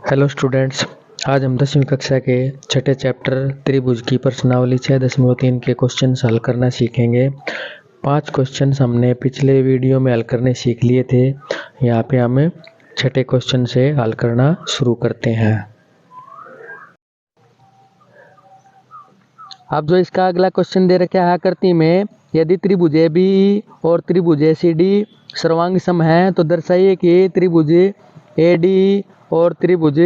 Hello students, आज हम 10वीं कक्षा के छठे चैप्टर त्रिभुज की प्रश्नावली 6.3 के क्वेश्चन हल करना सीखेंगे। 5 क्वेश्चन हमने पिछले वीडियो में हल करने सीख लिए थे। यहाँ पे हम छठे क्वेश्चन से हल करना शुरू करते हैं। अब जो इसका अगला क्वेश्चन दे रखा है आकृति में, यदि त्रिभुज ABE और त्रिभुज ACD सर्वांग सम है तो दर्शाइए कि त्रिभुज ADE और त्रिभुज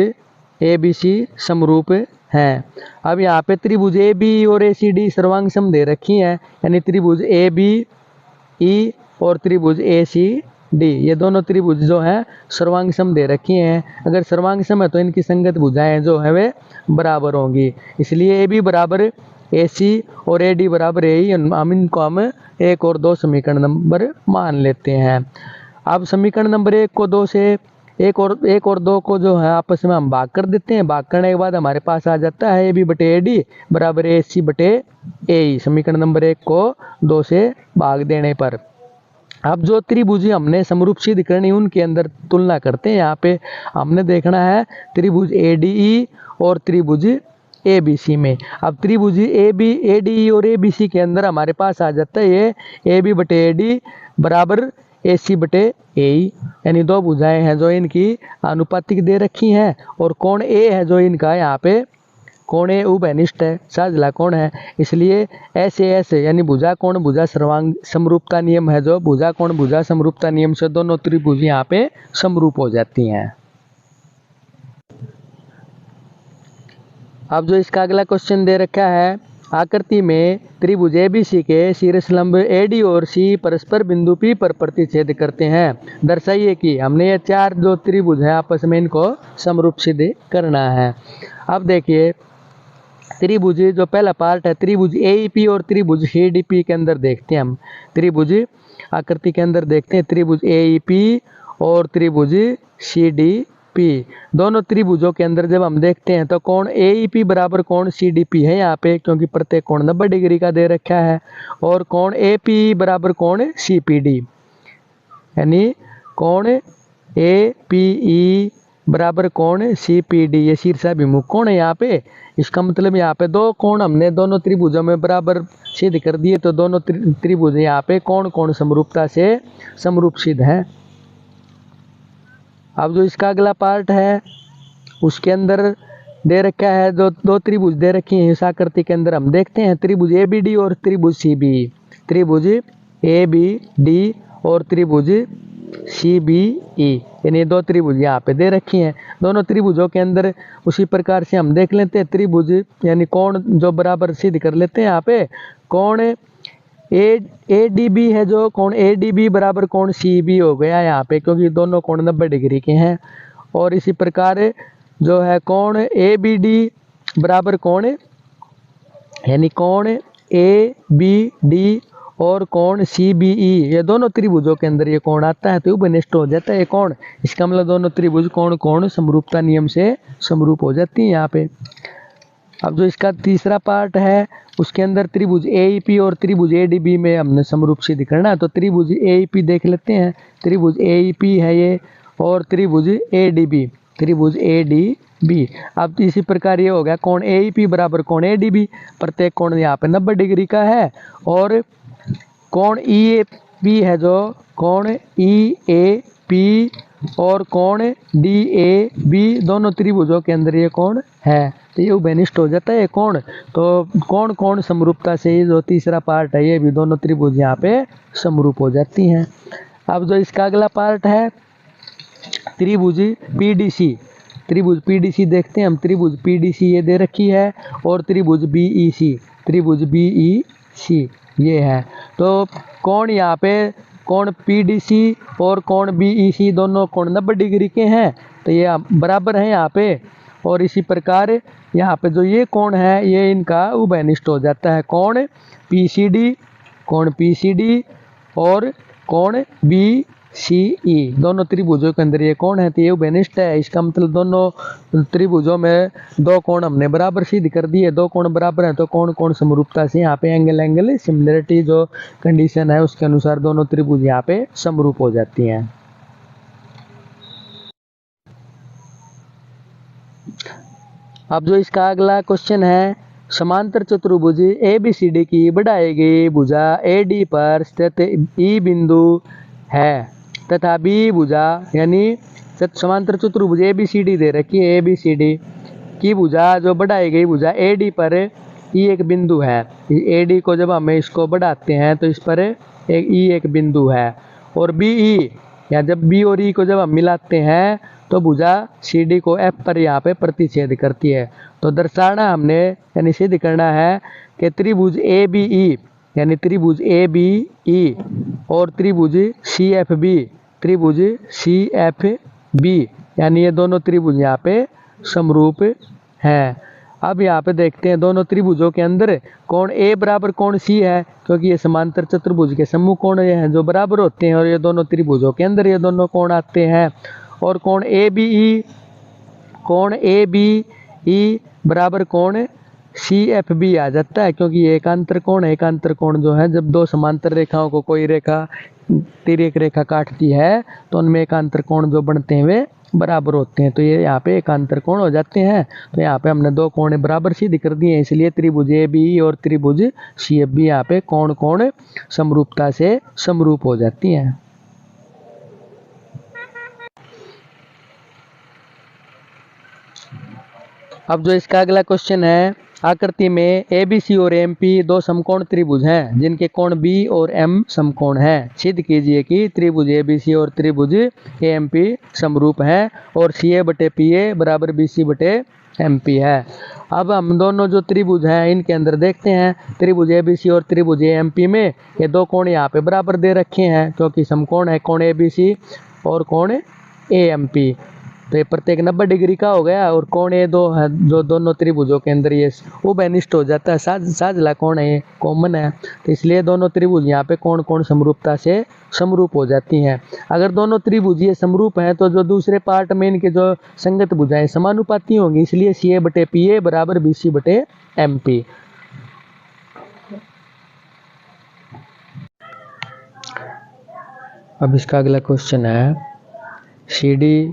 ABC समरूप हैं। अब यहाँ पे त्रिभुज ABE और ACD सर्वांग सम दे रखी हैं, यानी त्रिभुज ABE और त्रिभुज ACD ये दोनों त्रिभुज जो हैं सर्वांग सम दे रखी हैं। अगर सर्वांग सम है तो इनकी संगत भुजाएं जो है वे बराबर होंगी, इसलिए AB बराबर AC और AD बराबर AE हम इनको 1 और 2 समीकरण नंबर मान लेते हैं। अब समीकरण नंबर 1 को 2 से 1 और 2 को जो है आपस में हम भाग कर देते हैं। भाग करने के बाद हमारे पास आ जाता है AB बटे AD बराबर AC बटे AE। समीकरण नंबर 1 को 2 से भाग देने पर अब जो त्रिभुज हमने समरूप सिद्ध करनी उनके अंदर तुलना करते हैं। यहाँ पे हमने देखना है त्रिभुज ADE और त्रिभुज ABC में। अब त्रिभुज ADE और ABC के अंदर हमारे पास आ जाता है ये AB बटे AD बराबर AC बटे AE, यानी दो भुजाएं हैं जो इनकी आनुपातिक दे रखी हैं और कोण A है जो इनका यहाँ पे कोण A उभयनिष्ठ है, साझला कोण है, इसलिए SAS यानी भुजा कोण भुजा सर्वांग समरूपता नियम है जो भुजा कोण भुजा समरूपता नियम से दोनों त्रिभुज यहाँ पे समरूप हो जाती हैं। अब जो इसका अगला क्वेश्चन दे रखा है आकृति में त्रिभुज ABC के शीर्षलंब AD और C परस्पर बिंदु P पर प्रतिच्छेद करते हैं। दर्शाइए कि हमने ये 4 जो त्रिभुज है आपस में इनको समरूप सिद्ध करना है। अब देखिए त्रिभुज जो पहला पार्ट है त्रिभुज AEP और त्रिभुज CDP के अंदर देखते हैं हम। त्रिभुज आकृति के अंदर देखते हैं त्रिभुज AEP और त्रिभुज CDP। दोनों त्रिभुजों के अंदर जब हम देखते हैं तो कोण AEP बराबर कोण CDP है यहाँ पे, क्योंकि प्रत्येक कोण 90 डिग्री का दे रखा है, और कोण APE बराबर कोण CPD, यानी कोण APE बराबर कोण CPD ये शीर्षाभिमुख कोण है यहाँ पे। इसका मतलब यहाँ पे दो कोण हमने दोनों त्रिभुजों में बराबर सिद्ध कर दिए, तो दोनों त्रिभुज यहाँ पे कोण कोण समरूपता से समरूप सिद्ध है। अब जो इसका अगला पार्ट है उसके अंदर दे रखा है जो दो त्रिभुज दे रखी हैं इस आकृति के अंदर हम देखते हैं त्रिभुज ABD और त्रिभुज CBE। त्रिभुज ABD और त्रिभुज CBE यानी दो त्रिभुज यहाँ पे दे रखी हैं। दोनों त्रिभुजों के अंदर उसी प्रकार से हम देख लेते हैं त्रिभुज यानी कोण जो बराबर सिद्ध कर लेते हैं। यहाँ पे कोण ADB है जो कोण ADB बराबर कोण CB हो गया यहाँ पे, क्योंकि दोनों कोण 90 डिग्री के हैं। और इसी प्रकार जो है कोण ABD बराबर कोण यानी कोण ABD और कोण CBE ये दोनों त्रिभुजों के अंदर ये कोण आता है तो उभयनिष्ठ हो जाता है ये कोण। इसका मतलब दोनों त्रिभुज कोण कोण समरूपता नियम से समरूप हो जाती है यहाँ पे। अब जो इसका तीसरा पार्ट है उसके अंदर त्रिभुज AEP और त्रिभुज ADB में हमने समरूप सिद्ध करना है, तो त्रिभुज AEP देख लेते हैं। त्रिभुज AEP है ये और त्रिभुज ADB त्रिभुज ADB। अब इसी प्रकार ये हो गया कोण AEP बराबर कोण ADB, प्रत्येक कोण यहाँ पे 90 डिग्री का है, और कोण EAP है जो कोण EAP और कोण DAB दोनों त्रिभुजों के अंदर ये कोण है, तो ये उभयनिष्ठ हो जाता है ये कोण। तो कोण कोण समरूपता से ये जो तीसरा पार्ट है ये भी दोनों त्रिभुज यहाँ पे समरूप हो जाती हैं। अब जो इसका अगला पार्ट है त्रिभुज PDC त्रिभुज PDC देखते हैं हम। त्रिभुज PDC ये दे रखी है और त्रिभुज BEC ये है। तो कोण यहाँ पे कोण PDC और कोण BEC दोनों कोण 90 डिग्री के हैं, तो ये बराबर है यहाँ पे। और इसी प्रकार यहाँ पे जो ये कोण है ये इनका उभयनिष्ठ हो जाता है। कोण PCD और कोण BCE दोनों त्रिभुजों के अंदर ये कोण है तो ये उभयनिष्ठ है। इसका मतलब दोनों त्रिभुजों में दो कोण हमने बराबर सिद्ध कर दिए। दो कोण बराबर हैं तो कोण कोण समरूपता से यहाँ पे एंगल सिमिलरिटी जो कंडीशन है उसके अनुसार दोनों त्रिभुज यहाँ पे समरूप हो जाती हैं। अब जो इसका अगला क्वेश्चन है, समांतर चतुर्भुज ABCD की बढ़ाई गई भुजा AD पर स्थित E बिंदु है तथा B भुजा यानी समांतर चतुर्भुज ABCD दे रखी है, ABCD की भुजा जो बढ़ाई गई भुजा AD पर E एक बिंदु है। AD को जब हमें इसको बढ़ाते हैं तो इस पर एक E एक बिंदु है और BE या जब B और E को जब हम मिलाते हैं तो भुजा CD को F पर यहाँ पे प्रतिच्छेद करती है। तो दर्शाना हमने यानी सिद्ध करना है कि त्रिभुज ABE यानी त्रिभुज ABE और त्रिभुज CFB यानी ये दोनों त्रिभुज यहाँ पे समरूप हैं। अब यहाँ पे देखते हैं दोनों त्रिभुजों के अंदर कोण A बराबर कोण C है, क्योंकि ये समांतर चतुर्भुज के समूह कोण ये हैं जो बराबर होते हैं और ये दोनों त्रिभुजों के अंदर ये दोनों कोण आते हैं। और कोण ABE बराबर कोण CFB आ जाता है, क्योंकि ये एकांतर कोण है। एकांतर कोण जो है जब दो समांतर रेखाओं को कोई रेखा तिर्यक रेखा काटती है तो उनमें एकांतर कोण जो बनते हैं वे बराबर होते हैं। तो ये यहाँ पे एकांतर कोण हो जाते हैं। तो यहाँ पे हमने दो कोण बराबर सिद्ध कर दिए हैं, इसलिए त्रिभुज ABE और त्रिभुज CFB यहाँ पे कोण समरूपता से समरूप हो जाती हैं। अब जो इसका अगला क्वेश्चन है, आकृति में ABC और MP दो समकोण त्रिभुज हैं जिनके कोण B और M समकोण हैं। सिद्ध कीजिए कि त्रिभुज ABC और त्रिभुज AMP समरूप हैं और CA बटे PA बराबर BC बटे MP है। अब हम दोनों जो त्रिभुज हैं इनके अंदर देखते हैं, त्रिभुज ABC और त्रिभुज AMP में ये दो कोण यहाँ पे बराबर दे रखे हैं, क्योंकि समकोण है कोण ABC और कोण AMP। तो ये प्रत्येक 90 डिग्री का हो गया और कोण ये दो है जो दोनों त्रिभुजों के अंदर ये उभयनिष्ठ हो जाता है, साझला कोण है, कॉमन है। तो इसलिए दोनों त्रिभुज यहाँ पे कोण समरूपता से समरूप हो जाती हैं। अगर दोनों त्रिभुज ये समरूप हैं तो जो दूसरे पार्ट में इनके जो संगत भुजाएं समानुपाती होंगी, इसलिए CA बटे PA बराबर BC बटे MP। अब इसका अगला क्वेश्चन है, CD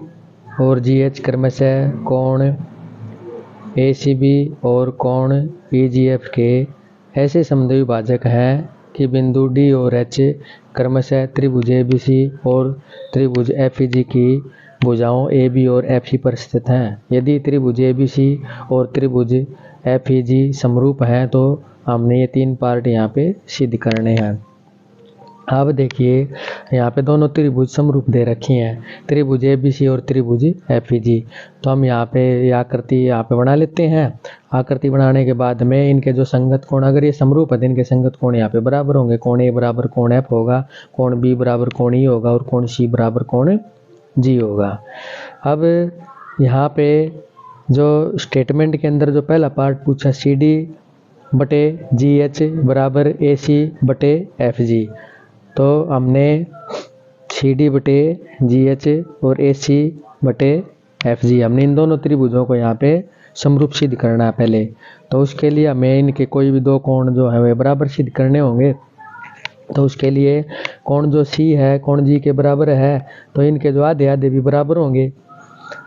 और GH क्रमशः कोण ACB और कोण EGF के ऐसे समद्विभाजक हैं कि बिंदु D और H क्रमशः त्रिभुज ABC और त्रिभुज FEG की भुजाओं AB और FC पर स्थित हैं। यदि त्रिभुज ABC और त्रिभुज FEG समरूप हैं तो हमने ये तीन पार्ट यहाँ पे सिद्ध करने हैं। अब देखिए यहाँ पे दोनों त्रिभुज समरूप दे रखी हैं, त्रिभुज ABC और त्रिभुज FEG। तो हम यहाँ पे आकृति यहाँ पे बना लेते हैं। आकृति बनाने के बाद में इनके जो संगत कोण अगर ये समरूप है तो इनके संगत कोण यहाँ पे बराबर होंगे। कोण A बराबर कोण F होगा, कोण B बराबर कोण E होगा और कोण C बराबर कोण G होगा। अब यहाँ पे जो स्टेटमेंट के अंदर जो पहला पार्ट पूछा CD बटे GH बराबर AC बटे FG, तो हमने CD बटे GH और AC बटे FG हमने इन दोनों त्रिभुजों को यहाँ पे समरूप सिद्ध करना है पहले। तो उसके लिए हमें इनके कोई भी दो कोण जो है वे बराबर सिद्ध करने होंगे। तो उसके लिए कोण जो C है कोण G के बराबर है, तो इनके जो आधे आधे भी बराबर होंगे।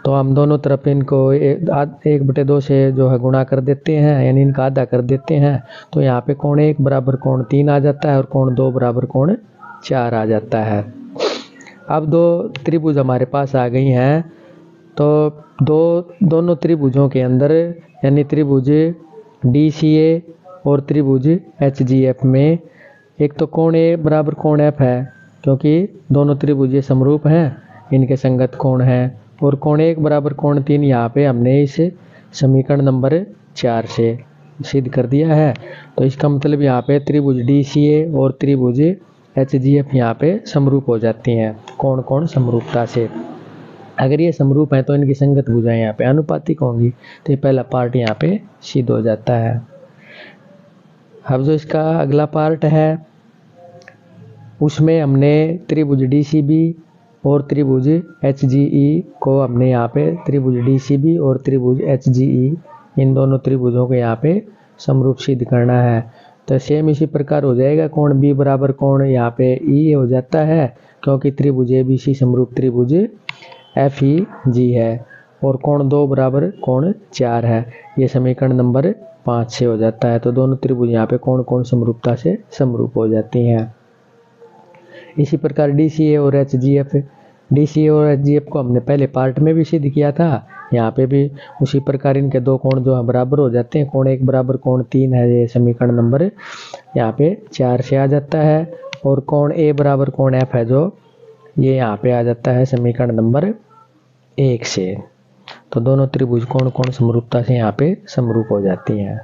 तो हम दोनों तरफ इनको 1/2 से जो है गुणा कर देते हैं, यानी इनका आधा कर देते हैं। तो यहाँ पे कोण 1 बराबर कोण 3 आ जाता है और कोण 2 बराबर कोण 4 आ जाता है। अब दो त्रिभुज हमारे पास आ गई हैं। तो दोनों त्रिभुजों के अंदर यानी त्रिभुज DCA और त्रिभुज HGF में एक तो कोण A बराबर कोण F है, क्योंकि दोनों त्रिभुज ये समरूप हैं, इनके संगत कोण हैं। और कोण 1 बराबर कोण 3 यहाँ पे हमने इस समीकरण नंबर 4 से सिद्ध कर दिया है। तो इसका मतलब यहाँ पे त्रिभुज DCA और त्रिभुज HGF यहाँ पे समरूप हो जाती हैं कोण समरूपता से। अगर ये समरूप है तो इनकी संगत भुजाएं यहाँ पे अनुपातिक होंगी। तो ये पहला पार्ट यहाँ पे सिद्ध हो जाता है। अब जो इसका अगला पार्ट है उसमें हमने त्रिभुज DCB और त्रिभुज HGE को हमने यहाँ पे त्रिभुज DCB और त्रिभुज HGE इन दोनों त्रिभुजों को यहाँ पे समरूप सिद्ध करना है। तो सेम इसी प्रकार हो जाएगा। कोण B बराबर कोण यहाँ पे E हो जाता है, क्योंकि त्रिभुज ABC समरूप त्रिभुज FEG है। और कोण 2 बराबर कोण 4 है। ये समीकरण नंबर 5 से हो जाता है। तो दोनों त्रिभुज यहाँ पे कोण कोण समरूपता से समरूप हो जाती हैं। इसी प्रकार DCA और HGF, DCA और HGF को हमने पहले पार्ट में भी सिद्ध किया था। यहाँ पे भी उसी प्रकार इनके दो कोण जो है बराबर हो जाते हैं। कोण 1 बराबर कोण 3 है, ये समीकरण नंबर यहाँ पे 4 से आ जाता है। और कोण A बराबर कोण F है जो ये यहाँ पे आ जाता है समीकरण नंबर 1 से। तो दोनों त्रिभुज कोण कोण समरूपता से यहाँ पे समरूप हो जाती हैं।